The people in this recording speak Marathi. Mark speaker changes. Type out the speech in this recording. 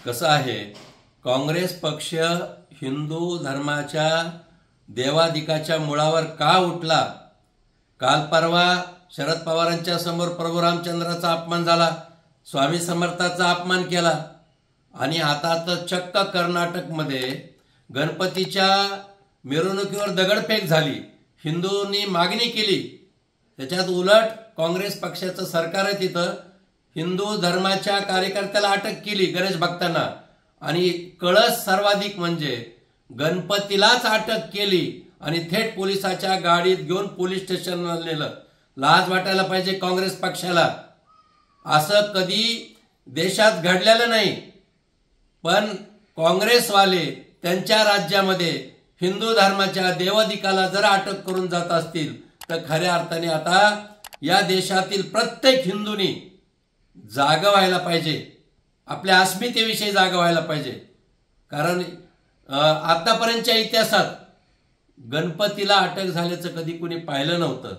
Speaker 1: कसं आहे, काँग्रेस पक्ष हिंदू धर्माच्या देवादिकाच्या मुळावर का उठला? काल परवा शरद पवारांच्या समोर प्रभू रामचंद्राचा अपमान झाला, स्वामी समर्थाचा अपमान केला आणि आता तर चक्क कर्नाटकमध्ये गणपतीच्या मिरवणुकीवर दगडफेक झाली, हिंदूंनी मागणी केली. त्याच्यात उलट काँग्रेस पक्षाचं सरकार आहे, तिथं हिंदू धर्माच्या कार्यकर्त्याला अटक केली, गणेश भक्तांना. आणि कळस सर्वाधिक म्हणजे गणपतीलाच अटक केली आणि थेट पोलिसाच्या गाडीत घेऊन पोलीस स्टेशनला नेलं. लाज वाटायला पाहिजे काँग्रेस पक्षाला. असं कधी देशात घडलेलं नाही. पण काँग्रेसवाले त्यांच्या राज्यामध्ये हिंदू धर्माच्या देवादिकाला जर अटक करून जात असतील तर खऱ्या अर्थाने आता या देशातील प्रत्येक हिंदूंनी जागं व्हायला पाहिजे, आपल्या अस्मितेविषयी जागं व्हायला पाहिजे. कारण आतापर्यंतच्या इतिहासात गणपतीला अटक झाल्याचं कधी कुणी पाहिलं नव्हतं.